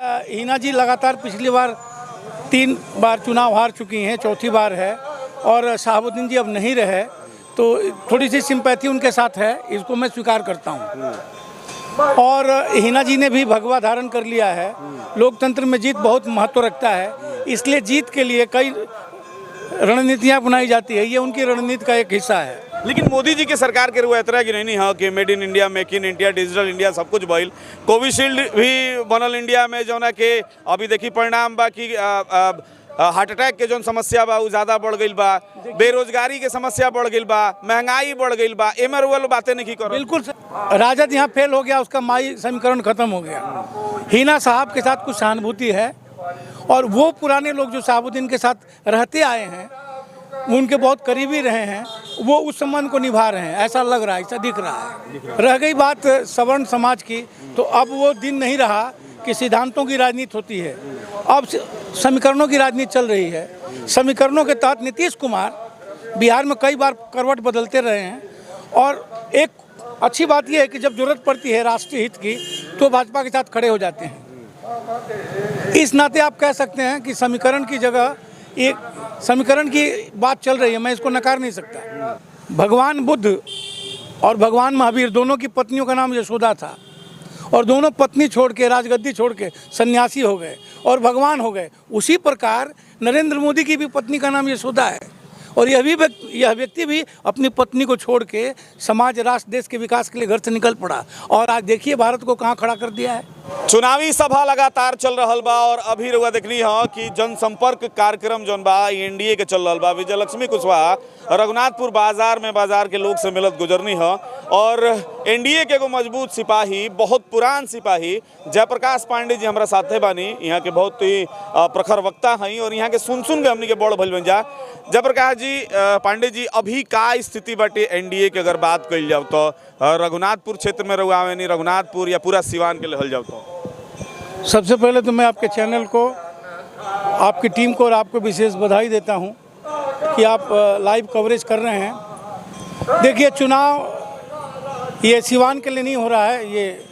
हिना जी लगातार पिछली बार 3 बार चुनाव हार चुकी हैं, चौथी बार है और शहाबुद्दीन जी अब नहीं रहे तो थोड़ी सी सिंपैथी उनके साथ है, इसको मैं स्वीकार करता हूं। और हिना जी ने भी भगवा धारण कर लिया है। लोकतंत्र में जीत बहुत महत्व रखता है, इसलिए जीत के लिए कई रणनीतियाँ अपनाई जाती है, ये उनकी रणनीति का एक हिस्सा है। लेकिन मोदी जी के सरकार के रुआ तरह की नहीं हाँ कि made in India, make in India, digital India सब कुछ भइल। कोविशील्ड भी बनल इंडिया में, जो ना कि अभी देखी परिणाम बा कि हार्ट अटैक के जो समस्या बा ज़्यादा बढ़ गई बा, बेरोजगारी के समस्या बढ़ गई बा, महंगाई बढ़ गई बा, एमर वाल बातें नहीं करो। बिल्कुल राजद यहाँ फेल हो गया, उसका माई समीकरण खत्म हो गया। हिना साहब के साथ कुछ सहानुभूति है और वो पुराने लोग जो शहाबुद्दीन के साथ रहते आए हैं, उनके बहुत करीबी रहे हैं, वो उस संबंध को निभा रहे हैं, ऐसा लग रहा है, ऐसा दिख रहा है। रह गई बात सवर्ण समाज की, तो अब वो दिन नहीं रहा कि सिद्धांतों की राजनीति होती है, अब समीकरणों की राजनीति चल रही है। समीकरणों के तहत नीतीश कुमार बिहार में कई बार करवट बदलते रहे हैं और एक अच्छी बात यह है कि जब जरूरत पड़ती है राष्ट्रीय हित की तो भाजपा के साथ खड़े हो जाते हैं। इस नाते आप कह सकते हैं कि समीकरण की जगह एक समीकरण की बात चल रही है, मैं इसको नकार नहीं सकता। भगवान बुद्ध और भगवान महावीर दोनों की पत्नियों का नाम यशोदा था और दोनों पत्नी छोड़ के, राजगद्दी छोड़ के सन्यासी हो गए और भगवान हो गए। उसी प्रकार नरेंद्र मोदी की भी पत्नी का नाम यशोदा है और यह व्यक्ति भी अपनी पत्नी को छोड़ के समाज, राष्ट्र, देश के विकास के लिए घर से निकल पड़ा और आज देखिए भारत को कहाँ खड़ा कर दिया है। चुनावी सभा लगातार चल रहा बा और अभी रुआ देखनी है कि जनसंपर्क कार्यक्रम जौन बा एनडीए के चल रहा बा। विजयलक्ष्मी कुशवाहा रघुनाथपुर बाजार के लोग से मिलत गुजरनी है और एनडीए के एगो मजबूत सिपाही, बहुत पुरान सिपाही जयप्रकाश पांडे जी हमारा साथे बानी, यहाँ के बहुत ही प्रखर वक्ता हैं और यहाँ के सुन के हमनी के बड़ भइल बन जा। जयप्रकाश जी, पांडे जी, अभी का स्थिति बाटे एनडीए के अगर बात कल जाओ तो रघुनाथपुर क्षेत्र में रहुआ नहीं, रघुनाथपुर या पूरा सिवान के लहल जाओ तो? सबसे पहले तो मैं आपके चैनल को, आपकी टीम को और आपको विशेष बधाई देता हूं कि आप लाइव कवरेज कर रहे हैं। देखिए, चुनाव ये सिवान के लिए नहीं हो रहा है, ये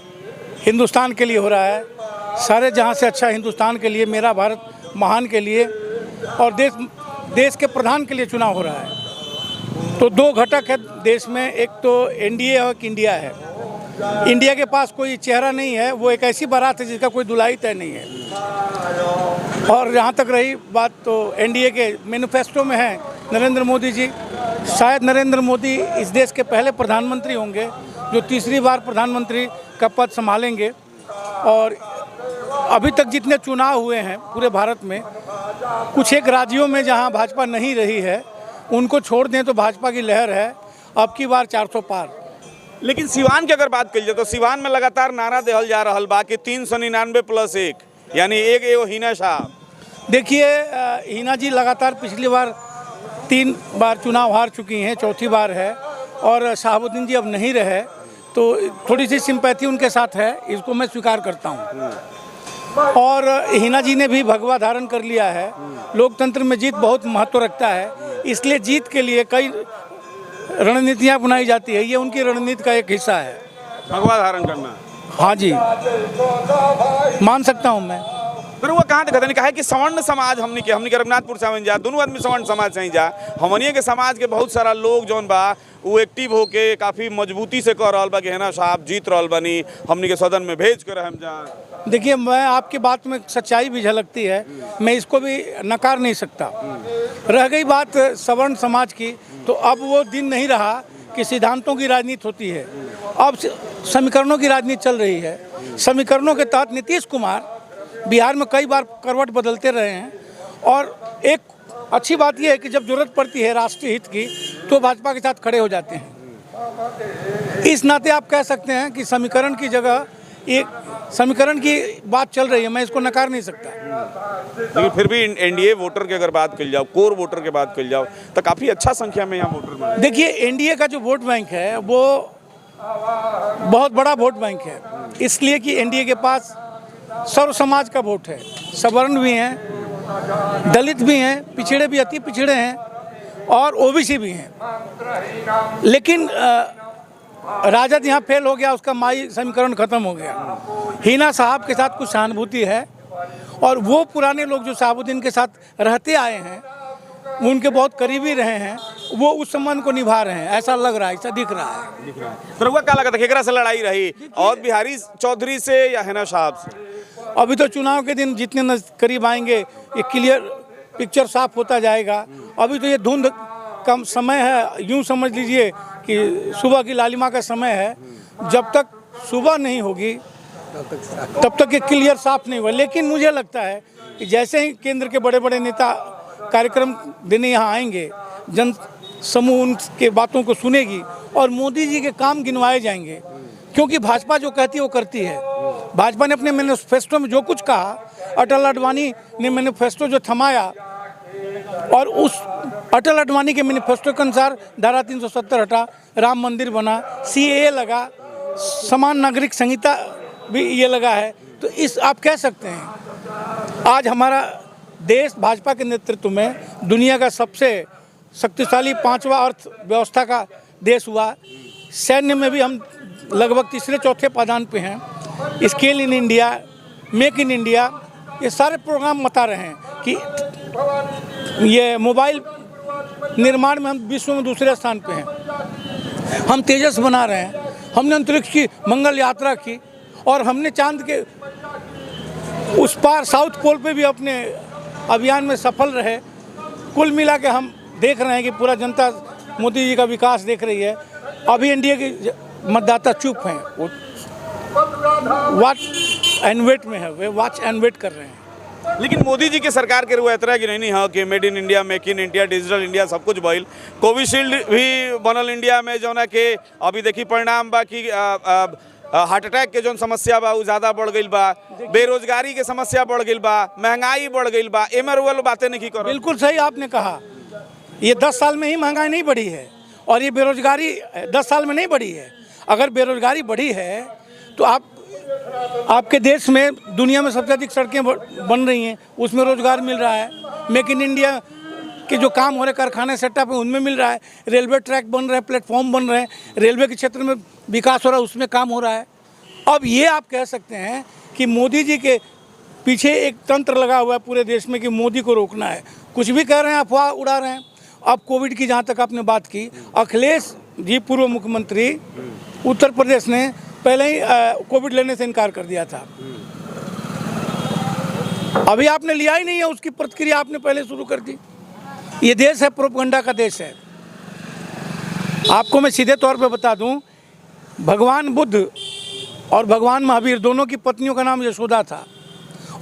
हिंदुस्तान के लिए हो रहा है। सारे जहां से अच्छा हिंदुस्तान के लिए, मेरा भारत महान के लिए और देश के प्रधान के लिए चुनाव हो रहा है। तो 2 घटक है देश में, एक तो एनडीए और इंडिया है। इंडिया के पास कोई चेहरा नहीं है, वो एक ऐसी बारात है जिसका कोई दुल्हा तय नहीं है। और जहाँ तक रही बात तो एनडीए के मैनिफेस्टो में है नरेंद्र मोदी जी। शायद नरेंद्र मोदी इस देश के पहले प्रधानमंत्री होंगे जो तीसरी बार प्रधानमंत्री का पद संभालेंगे। और अभी तक जितने चुनाव हुए हैं पूरे भारत में, कुछ एक राज्यों में जहाँ भाजपा नहीं रही है उनको छोड़ दें तो भाजपा की लहर है, अब की बार 400 पार। लेकिन सिवान की अगर बात कल जाए तो सिवान में लगातार नारा देहल जा रहा बा कि 399+1 यानी एक हिना साहब। देखिए, हिना जी लगातार पिछली बार 3 बार चुनाव हार चुकी हैं, चौथी बार है और शहाबुद्दीन जी अब नहीं रहे तो थोड़ी सी सिंपैथी उनके साथ है, इसको मैं स्वीकार करता हूं। और हिना जी ने भी भगवा धारण कर लिया है। लोकतंत्र में जीत बहुत महत्व रखता है, इसलिए जीत के लिए कई रणनीतियाँ अपनाई जाती है, ये उनकी रणनीति का एक हिस्सा है। भगवा धारण करना, हाँ जी, मान सकता हूँ मैं। फिर वो कहाँ देखते नहीं कहा कि सवर्ण समाज हमनी के रघुनाथपुर से जा, दोनों आदमी सवर्ण समाज से ही जा। हमनिए के समाज के बहुत सारा लोग जौन बा वो एक्टिव होके काफ़ी मजबूती से कह रहा बा कि हिना साहब जीत रहा बनी, हमनी के सदन में भेज कर हम जा। देखिए, मैं आपकी बात में सच्चाई भी झलकती है, मैं इसको भी नकार नहीं सकता। रह गई बात सवर्ण समाज की, तो अब वो दिन नहीं रहा कि सिद्धांतों की राजनीति होती है, अब समीकरणों की राजनीति चल रही है। समीकरणों के तहत नीतीश कुमार बिहार में कई बार करवट बदलते रहे हैं और एक अच्छी बात यह है कि जब जरूरत पड़ती है राष्ट्रीय हित की तो भाजपा के साथ खड़े हो जाते हैं। इस नाते आप कह सकते हैं कि समीकरण की जगह एक समीकरण की बात चल रही है, मैं इसको नकार नहीं सकता। लेकिन फिर भी एनडीए वोटर की अगर बात कल जाओ, कोर वोटर की बात कल जाओ तो काफ़ी अच्छा संख्या में यहाँ वोटर में। देखिए, एनडीए का जो वोट बैंक है वो बहुत बड़ा वोट बैंक है, इसलिए कि एनडीए के पास सर्व समाज का वोट है। सवर्ण भी हैं, दलित भी हैं, पिछड़े भी, अति पिछड़े हैं और ओबीसी भी हैं। लेकिन राजद यहाँ फेल हो गया, उसका माई समीकरण खत्म हो गया। हिना साहब के साथ कुछ सहानुभूति है और वो पुराने लोग जो शहाबुद्दीन के साथ रहते आए हैं, वो उनके बहुत करीबी रहे हैं, वो उस संबंध को निभा रहे हैं, ऐसा लग रहा है, ऐसा दिख रहा है। तो रउआ का लगा था केकरा से लड़ाई रही, और बिहारी चौधरी से या हैना साहब से? अभी तो चुनाव के दिन जितने करीब आएंगे ये क्लियर पिक्चर साफ होता जाएगा। अभी तो ये धुंध कम समय है, यूं समझ लीजिए कि सुबह की लालिमा का समय है। जब तक सुबह नहीं होगी तब तक ये क्लियर साफ नहीं हुआ। लेकिन मुझे लगता है कि जैसे ही केंद्र के बड़े बड़े नेता कार्यक्रम देने यहाँ आएंगे, जन समूह उनके बातों को सुनेगी और मोदी जी के काम गिनवाए जाएंगे, क्योंकि भाजपा जो कहती है वो करती है। भाजपा ने अपने मैनिफेस्टो में जो कुछ कहा, अटल आडवाणी ने मैनिफेस्टो जो थमाया, और उस अटल आडवाणी के मैनिफेस्टो के अनुसार धारा 370 हटा, राम मंदिर बना, CAA लगा, समान नागरिक संहिता भी ये लगा है। तो इस आप कह सकते हैं आज हमारा देश भाजपा के नेतृत्व में दुनिया का सबसे शक्तिशाली 5वां अर्थव्यवस्था का देश हुआ। सैन्य में भी हम लगभग तीसरे चौथे पायदान पे हैं। Scale in India, make in India, ये सारे प्रोग्राम बता रहे हैं कि ये मोबाइल निर्माण में हम विश्व में दूसरे स्थान पे हैं। हम तेजस बना रहे हैं, हमने अंतरिक्ष की मंगल यात्रा की, और हमने चांद के उस पार साउथ पोल पे भी अपने अभियान में सफल रहे। कुल मिला के हम देख रहे हैं कि पूरा जनता मोदी जी का विकास देख रही है। अभी एनडीए के मतदाता चुप हैं, वो वॉच एंड वेट में है, वे वॉच एंड वेट कर रहे हैं। लेकिन मोदी जी के सरकार के रुआ इतना कि नहीं हाँ कि made in India, make in India, digital India सब कुछ भइल। कोविशील्ड भी बनल इंडिया में, जौना के अभी देखी परिणाम बा कि हार्ट अटैक के जौन समस्या बा वो ज़्यादा बढ़ गई बा, बेरोजगारी के समस्या बढ़ गई बा, महंगाई बढ़ गई बा। एमे रुआ बातें नहीं करो। बिल्कुल सही आपने कहा, ये 10 साल में ही महंगाई नहीं बढ़ी है, और ये बेरोजगारी 10 साल में नहीं बढ़ी है। अगर बेरोजगारी बढ़ी है तो आपके देश में दुनिया में सबसे अधिक सड़कें बन रही हैं, उसमें रोजगार मिल रहा है। मेक इन इंडिया के जो काम हो रहे कारखाने सेटअप है उनमें मिल रहा है। रेलवे ट्रैक बन रहे हैं, प्लेटफॉर्म बन रहे हैं, रेलवे के क्षेत्र में विकास हो रहा है, उसमें काम हो रहा है। अब ये आप कह सकते हैं कि मोदी जी के पीछे एक तंत्र लगा हुआ है पूरे देश में कि मोदी को रोकना है। कुछ भी कह रहे हैं, अफवाह उड़ा रहे हैं। अब कोविड की जहाँ तक आपने बात की, अखिलेश जी पूर्व मुख्यमंत्री उत्तर प्रदेश ने पहले ही कोविड लेने से इनकार कर दिया था। अभी आपने लिया ही नहीं है, उसकी प्रतिक्रिया आपने पहले शुरू कर दी। ये देश है, प्रोपगंडा का देश है। आपको मैं सीधे तौर पे बता दूं, भगवान बुद्ध और भगवान महावीर दोनों की पत्नियों का नाम यशोदा था,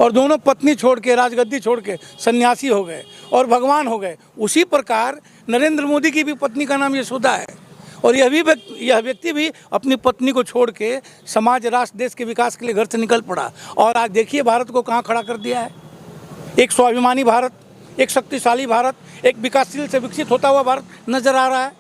और दोनों पत्नी छोड़ के, राजगद्दी छोड़ के सन्यासी हो गए और भगवान हो गए। उसी प्रकार नरेंद्र मोदी की भी पत्नी का नाम यशोदा है, और यह व्यक्ति भी अपनी पत्नी को छोड़ के समाज, राष्ट्र, देश के विकास के लिए घर से निकल पड़ा। और आज देखिए भारत को कहाँ खड़ा कर दिया है। एक स्वाभिमानी भारत, एक शक्तिशाली भारत, एक विकासशील से विकसित होता हुआ भारत नजर आ रहा है।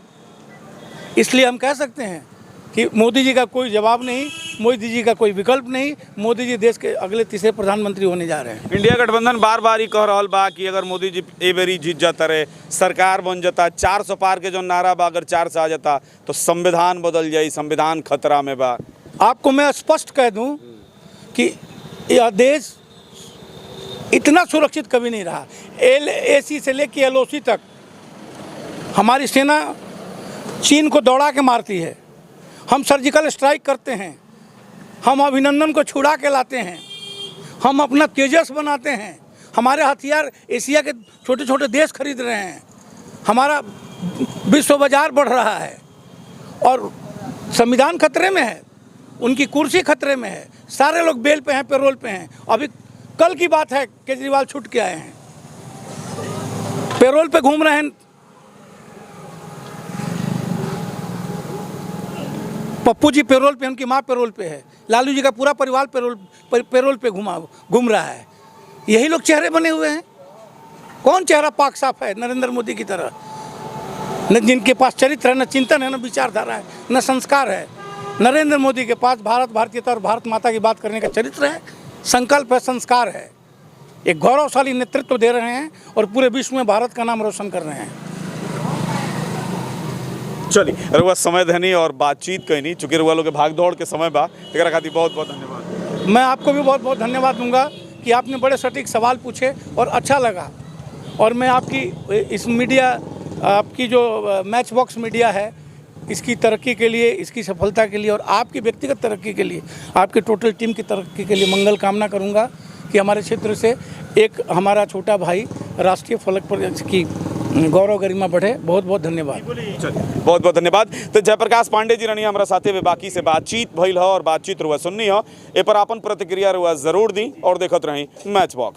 इसलिए हम कह सकते हैं कि मोदी जी का कोई जवाब नहीं, मोदी जी का कोई विकल्प नहीं। मोदी जी देश के अगले तीसरे प्रधानमंत्री होने जा रहे हैं। इंडिया गठबंधन बार बार ही कह रहा बा कि अगर मोदी जी ए बेरी जीत जाता रहे, सरकार बन जाता, 400 पार के जो नारा बा अगर 4 से आ जाता तो संविधान बदल जाई, संविधान खतरा में बा। आपको मैं स्पष्ट कह दूं कि यह देश इतना सुरक्षित कभी नहीं रहा। LAC से लेकर LOC तक हमारी सेना चीन को दौड़ा के मारती है। हम सर्जिकल स्ट्राइक करते हैं, हम अभिनंदन को छुड़ा के लाते हैं, हम अपना तेजस बनाते हैं। हमारे हथियार एशिया के छोटे छोटे देश खरीद रहे हैं। हमारा विश्व बाजार बढ़ रहा है, और संविधान खतरे में है, उनकी कुर्सी खतरे में है। सारे लोग बेल पे हैं, पेरोल पे हैं। अभी कल की बात है, केजरीवाल छूट के आए हैं, पेरोल पे घूम रहे हैं। पप्पू जी पेरोल पे, उनकी माँ पेरोल पे है, लालू जी का पूरा परिवार पेरोल पे घूम रहा है। यही लोग चेहरे बने हुए हैं। कौन चेहरा पाक साफ है नरेंद्र मोदी की तरह? न जिनके पास चरित्र है, न चिंतन है, न विचारधारा है, न संस्कार है। नरेंद्र मोदी के पास भारत, भारतीयता और भारत माता की बात करने का चरित्र है, संकल्प है, संस्कार है। एक गौरवशाली नेतृत्व दे रहे हैं और पूरे विश्व में भारत का नाम रोशन कर रहे हैं। चलिए, रुआ समय धनी और बातचीत कहीं नहीं, चूँकि रुआ लोग के भाग दौड़ के समय बा, एक खातिर बहुत बहुत धन्यवाद। मैं आपको भी बहुत बहुत धन्यवाद दूंगा कि आपने बड़े सटीक सवाल पूछे और अच्छा लगा। और मैं आपकी इस मीडिया, आपकी जो मैच बॉक्स मीडिया है, इसकी तरक्की के लिए, इसकी सफलता के लिए और आपकी व्यक्तिगत तरक्की के लिए, आपकी टोटल टीम की तरक्की के लिए मंगल कामना करूंगा कि हमारे क्षेत्र से एक हमारा छोटा भाई राष्ट्रीय फलक पर की गौरव गरिमा बढ़े। बहुत बहुत धन्यवाद। बहुत बहुत धन्यवाद। तो जयप्रकाश पांडे जी रही हमारा साथे में बाकी से बातचीत भइल है और बातचीत रुआ सुननी है, ए पर अपन प्रतिक्रिया रुआ जरूर दी और देखत रही मैच बॉक्स।